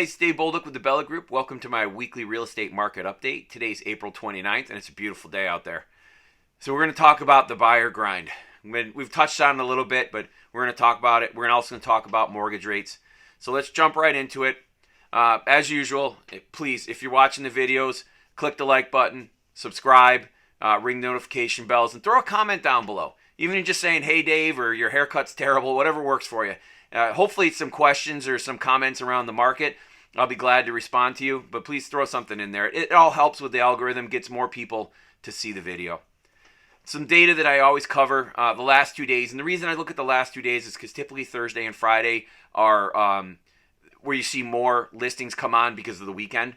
Hey, it's Dave Bolduc with the Bella Group. Welcome to my weekly real estate market update. Today's April 29th, and it's a beautiful day out there. So we're going to talk about the buyer grind. We've touched on it a little bit, but we're going to talk about it. We're also going to talk about mortgage rates. So let's jump right into it. As usual, please, if you're watching the videos, click the like button, subscribe, ring the notification bells, and throw a comment down below. Even if you're just saying, hey, Dave, or your haircut's terrible, whatever works for you. Hopefully some questions or some comments around the market. I'll be glad to respond to you, but please throw something in there. It all helps with the algorithm, gets more people to see the video. Some data that I always cover the last 2 days, and the reason I look at the last 2 days is because typically Thursday and Friday are where you see more listings come on because of the weekend.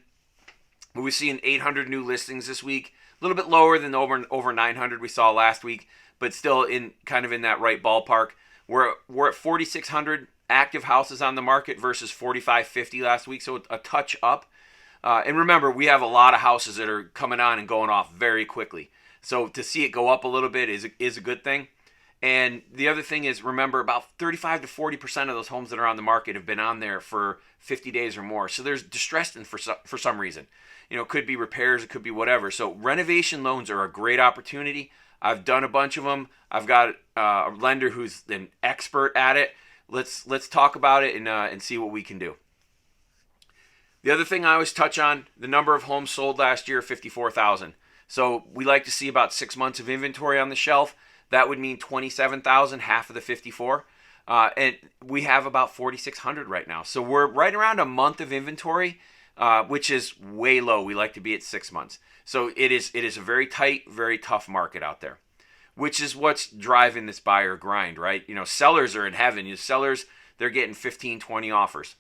We're seeing 800 new listings this week, a little bit lower than over 900 we saw last week, but still in kind of in that right ballpark. We're at 4,600 active houses on the market versus 4,550 last week, so a touch up. And remember, we have a lot of houses that are coming on and going off very quickly. So to see it go up a little bit is a good thing. And the other thing is, remember, about 35 to 40% of those homes that are on the market have been on there for 50 days or more. So there's distress in for some reason. You know, it could be repairs, it could be whatever. So renovation loans are a great opportunity. I've done a bunch of them. I've got a lender who's an expert at it. Let's talk about it and see what we can do. The other thing I always touch on, the number of homes sold last year, 54,000. So we like to see about 6 months of inventory on the shelf. That would mean 27,000, half of the 54. And we have about 4,600 right now. So we're right around a month of inventory, which is way low. We like to be at 6 months. So it is a very tight, very tough market out there, which is what's driving this buyer grind, right? You know, sellers are in heaven. Sellers, they're getting 15, 20 offers.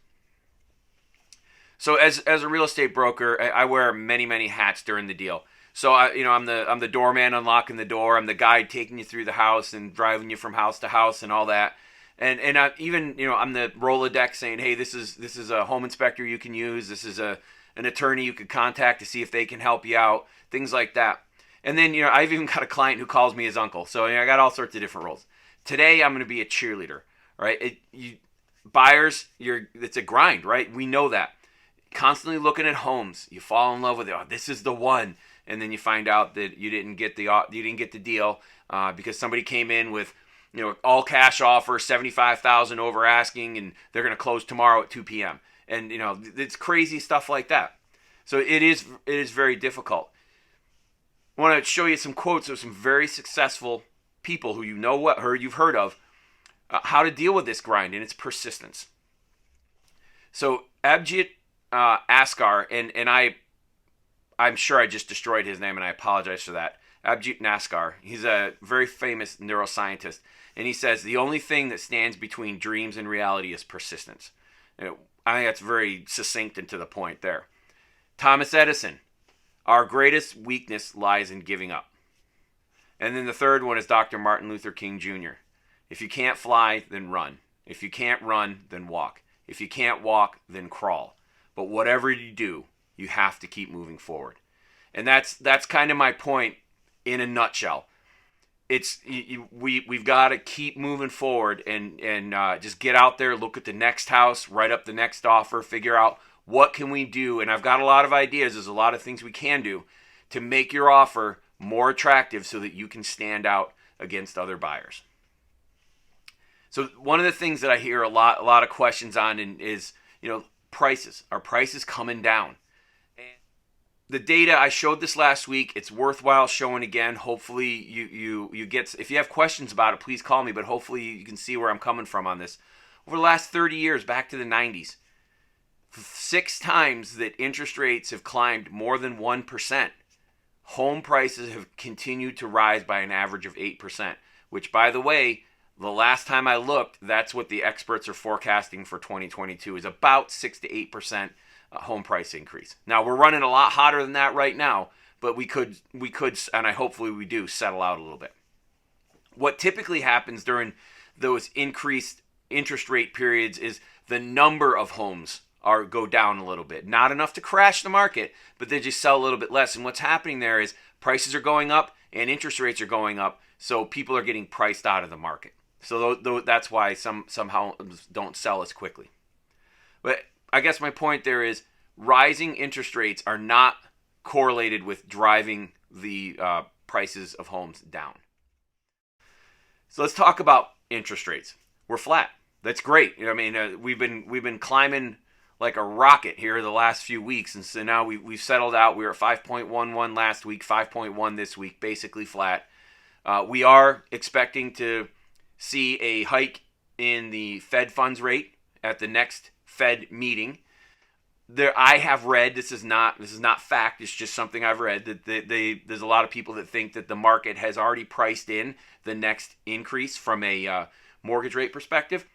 So as a real estate broker, I wear many, many hats during the deal. So I'm the doorman unlocking the door. I'm the guide taking you through the house and driving you from house to house and all that. And I even, I'm the Rolodex saying, hey, this is a home inspector you can use. This is an attorney you could contact to see if they can help you out, things like that. And then, I've even got a client who calls me his uncle. So I got all sorts of different roles. Today, I'm going to be a cheerleader, right? Buyers, it's a grind, right? We know that. Constantly looking at homes, you fall in love with it. Oh, this is the one, and then you find out that you didn't get the deal because somebody came in with, all cash offer, $75,000 over asking, and they're going to close tomorrow at 2 p.m. And it's crazy stuff like that. So it is very difficult. I want to show you some quotes of some very successful people who you've heard of, how to deal with this grind, and it's persistence. So Abhijit Askar, and I'm sure I just destroyed his name, and I apologize for that. Abhijit Askar, he's a very famous neuroscientist, and he says the only thing that stands between dreams and reality is persistence. I think that's very succinct and to the point there. Thomas Edison, our greatest weakness lies in giving up. And then the third one is Dr. Martin Luther King Jr. If you can't fly, then run. If you can't run, then walk. If you can't walk, then crawl. But whatever you do, you have to keep moving forward. And that's kind of my point in a nutshell. We've got to keep moving forward and just get out there, look at the next house, write up the next offer, figure out what can we do. And I've got a lot of ideas. There's a lot of things we can do to make your offer more attractive so that you can stand out against other buyers. So one of the things that I hear a lot of questions on is, prices. Are prices coming down? The data, I showed this last week. It's worthwhile showing again. Hopefully you get, if you have questions about it, please call me, but hopefully you can see where I'm coming from on this. Over the last 30 years, back to the 90s, 6 times that interest rates have climbed more than 1%, home prices have continued to rise by an average of 8%, which, by the way, the last time I looked, that's what the experts are forecasting for 2022 is about 6 to 8% home price increase. Now, we're running a lot hotter than that right now, but we could, and hopefully we do, settle out a little bit. What typically happens during those increased interest rate periods is the number of homes go down a little bit. Not enough to crash the market, but they just sell a little bit less. And what's happening there is prices are going up and interest rates are going up, so people are getting priced out of the market. So that's why some homes don't sell as quickly. But I guess my point there is rising interest rates are not correlated with driving the prices of homes down. So let's talk about interest rates. We're flat. That's great. I mean, we've been climbing like a rocket here the last few weeks, and so now we've settled out. We were at 5.11 last week, 5.1 this week, basically flat. We are expecting to see a hike in the Fed funds rate at the next Fed meeting. I have read, this is not fact, it's just something I've read, that there's a lot of people that think that the market has already priced in the next increase from a mortgage rate perspective.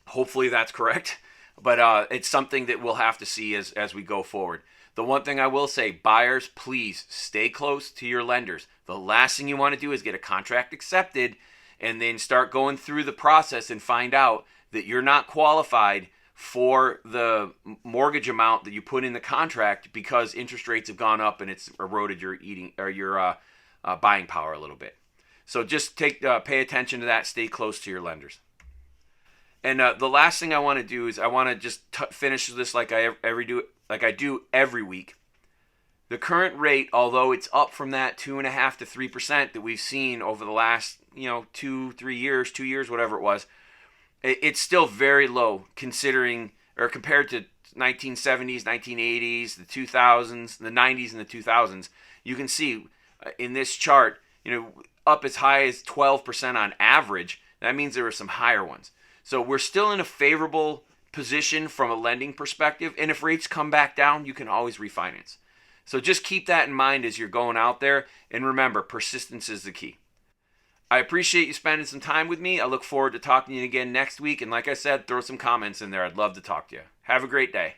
Hopefully that's correct, but it's something that we'll have to see as we go forward. The one thing I will say, buyers, please stay close to your lenders. The last thing you want to do is get a contract accepted and then start going through the process and find out that you're not qualified for the mortgage amount that you put in the contract because interest rates have gone up and it's eroded your buying power a little bit. So just pay attention to that. Stay close to your lenders. And the last thing I want to do is I want to just finish this like I do every week. The current rate, although it's up from that 2.5% to 3% that we've seen over the last 2 years, whatever it was, it's still very low considering or compared to 1970s, 1980s, the 2000s, the 90s, and the 2000s. You can see in this chart, up as high as 12% on average. That means there are some higher ones. So we're still in a favorable position from a lending perspective. And if rates come back down, you can always refinance. So just keep that in mind as you're going out there. And remember, persistence is the key. I appreciate you spending some time with me. I look forward to talking to you again next week. And like I said, throw some comments in there. I'd love to talk to you. Have a great day.